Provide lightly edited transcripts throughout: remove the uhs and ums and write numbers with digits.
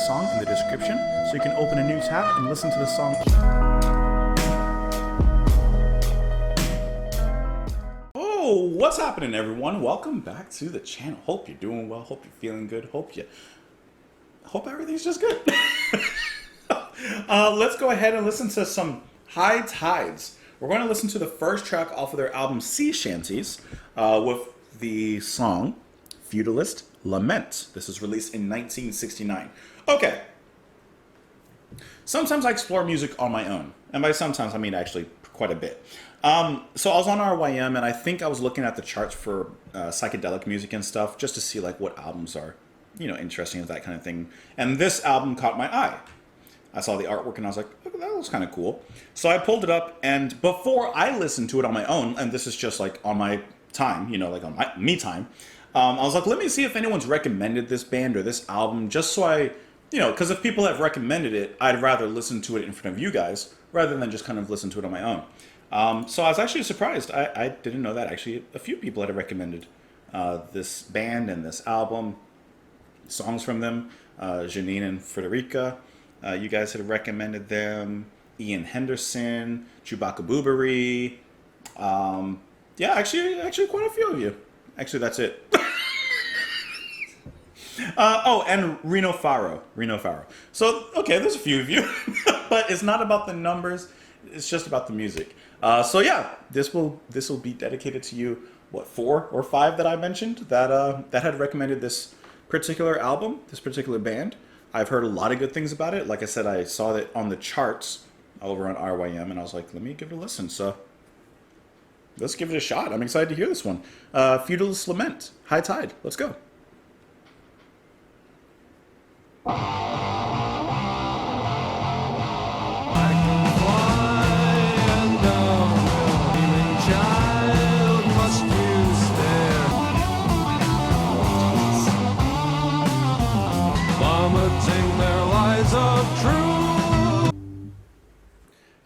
song in the description so you can open a new tab and listen to the song. Oh, what's happening, everyone? Welcome back to the channel. Hope you're doing well. Hope you're feeling good. Hope everything's just good. Let's go ahead and listen to some High Tides. We're going to listen to the first track off of their album Sea Shanties with the song Futilist, Lament. This was released in 1969. Okay. Sometimes I explore music on my own. And by sometimes, I mean actually quite a bit. So I was on RYM and I think I was looking at the charts for psychedelic music and stuff just to see like what albums are, interesting and that kind of thing. And this album caught my eye. I saw the artwork and I was like, oh, that looks kind of cool. So I pulled it up, and before I listened to it on my own, and this is just like on my time, like on my me time, I was like, let me see if anyone's recommended this band or this album, just so I, because if people have recommended it, I'd rather listen to it in front of you guys rather than just kind of listen to it on my own. So I was actually surprised. I didn't know that actually a few people had recommended this band and this album, songs from them. Janine and Frederica, you guys had recommended them. Ian Henderson, Chewbacca Boobery. Yeah, actually quite a few of you. Actually, that's it. Oh, and Reno Faro. So, okay, there's a few of you. But it's not about the numbers. It's just about the music. So yeah, this will be dedicated to you. What, 4 or 5 that I mentioned that had recommended this particular album, this particular band. I've heard a lot of good things about it. Like I said, I saw it on the charts over on RYM, and I was like, let me give it a listen. So let's give it a shot. I'm excited to hear this one. Futilist Lament, High Tide. Let's go.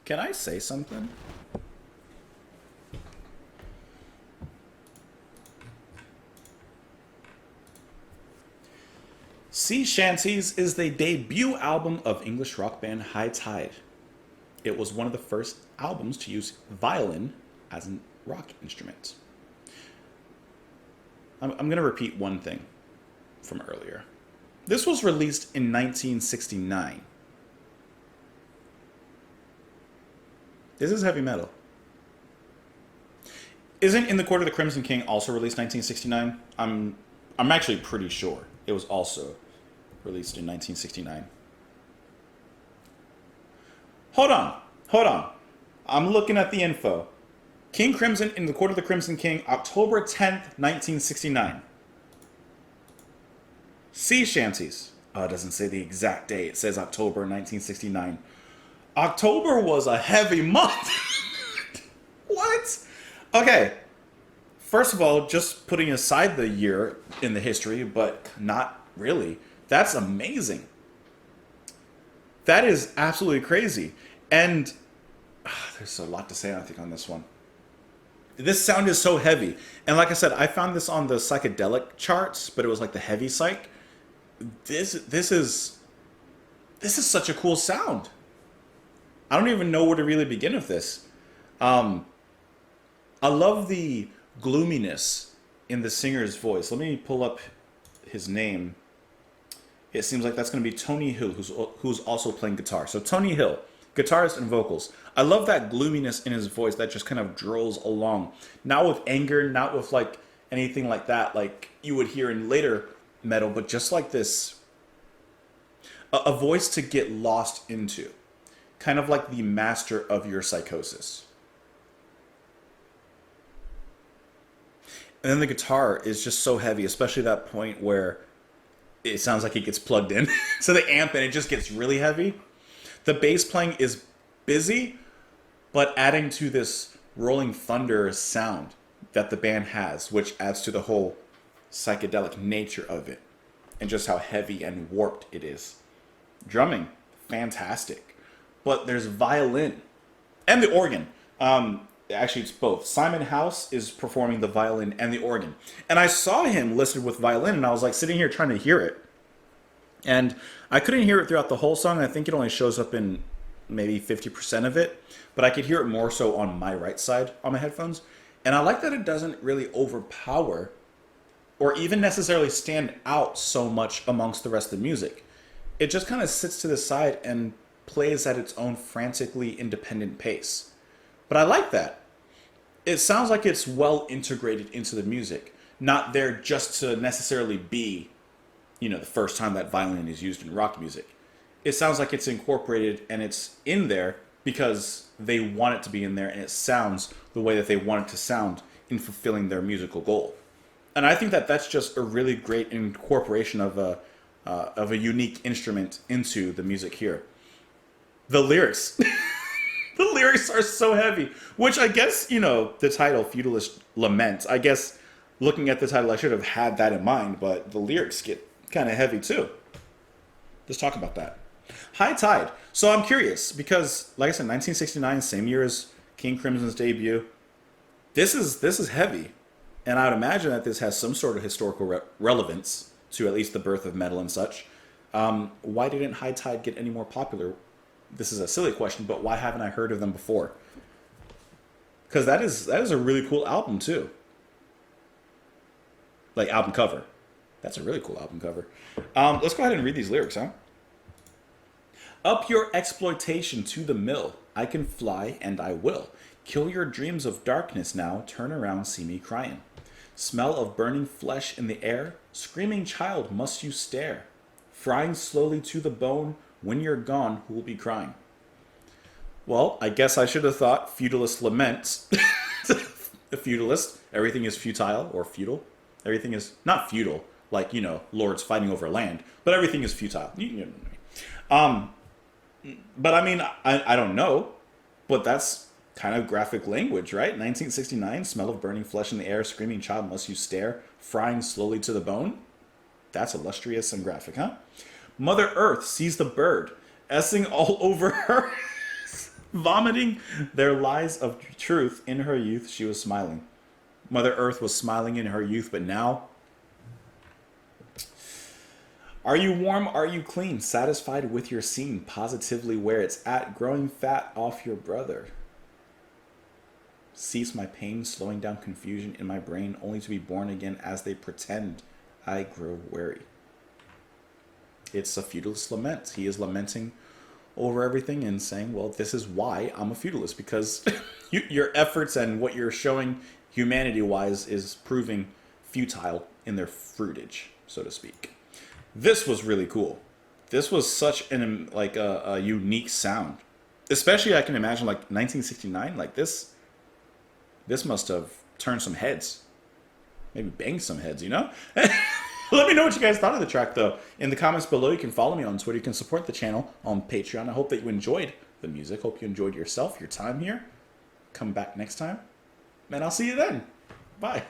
Can I say something? Sea Shanties is the debut album of English rock band High Tide. It was one of the first albums to use violin as a rock instrument. I'm going to repeat one thing from earlier. This was released in 1969. This is heavy metal. Isn't In the Court of the Crimson King also released 1969? I'm actually pretty sure it was also released in 1969. Hold on. I'm looking at the info. King Crimson, In the Court of the Crimson King, October 10th, 1969. Sea Shanties. Oh, it doesn't say the exact date. It says October 1969. October was a heavy month. What? Okay. First of all, just putting aside the year in the history, but not really. That's amazing. That is absolutely crazy. And there's a lot to say, I think, on this one. This sound is so heavy. And like I said, I found this on the psychedelic charts, but it was like the heavy psych. This is such a cool sound. I don't even know where to really begin with this. I love the gloominess in the singer's voice. Let me pull up his name. It seems like that's going to be Tony Hill, who's also playing guitar. So Tony Hill, guitarist and vocals. I love that gloominess in his voice that just kind of drills along. Not with anger, not with like anything like that, like you would hear in later metal, but just like this, a voice to get lost into. Kind of like the master of your psychosis. And then the guitar is just so heavy, especially that point where it sounds like it gets plugged in. So the amp, and it just gets really heavy. The bass playing is busy, but adding to this rolling thunder sound that the band has, which adds to the whole psychedelic nature of it. And just how heavy and warped it is. Drumming, fantastic. But there's violin and the organ. Actually, it's both. Simon House is performing the violin and the organ. And I saw him listed with violin, and I was like sitting here trying to hear it. And I couldn't hear it throughout the whole song. I think it only shows up in maybe 50% of it, but I could hear it more so on my right side on my headphones. And I like that it doesn't really overpower or even necessarily stand out so much amongst the rest of the music. It just kind of sits to the side and plays at its own frantically independent pace. But I like that. It sounds like it's well integrated into the music, not there just to necessarily be, the first time that violin is used in rock music. It sounds like it's incorporated and it's in there because they want it to be in there and it sounds the way that they want it to sound in fulfilling their musical goal. And I think that that's just a really great incorporation of a unique instrument into the music here. The lyrics. The lyrics are so heavy, which I guess, the title, Futilist Lament, I guess looking at the title, I should have had that in mind, but the lyrics get kind of heavy too. Let's talk about that. High Tide. So I'm curious because, like I said, 1969, same year as King Crimson's debut. This is heavy, and I would imagine that this has some sort of historical relevance to at least the birth of metal and such. Why didn't High Tide get any more popular? This is a silly question, but why haven't I heard of them before? Because that is a really cool album too. Like album cover. That's a really cool album cover. Let's go ahead and read these lyrics, huh? Up your exploitation to the mill. I can fly and I will. Kill your dreams of darkness now. Turn around, see me crying. Smell of burning flesh in the air. Screaming child, must you stare. Frying slowly to the bone. When you're gone, who will be crying? Well, I guess I should have thought Futilist Lament. The Futilist. Everything is futile or futile. Everything is not futile, like, lords fighting over land, but everything is futile. But I mean, I don't know, but that's kind of graphic language, right? 1969, smell of burning flesh in the air, screaming child, must you stare, frying slowly to the bone. That's illustrious and graphic, huh? Mother Earth sees the bird, essing all over her, vomiting their lies of truth. In her youth, she was smiling. Mother Earth was smiling in her youth, but now... Are you warm? Are you clean? Satisfied with your scene? Positively where it's at? Growing fat off your brother? Cease my pain, slowing down confusion in my brain, only to be born again as they pretend. I grow weary. It's a Futilist lament. He is lamenting over everything and saying, well, this is why I'm a Futilist, because your efforts and what you're showing humanity-wise is proving futile in their fruitage, so to speak. This was really cool. This was such a unique sound. Especially, I can imagine, 1969, this must have turned some heads. Maybe banged some heads, Let me know what you guys thought of the track, though. In the comments below, you can follow me on Twitter. You can support the channel on Patreon. I hope that you enjoyed the music. Hope you enjoyed yourself, your time here. Come back next time. And I'll see you then. Bye.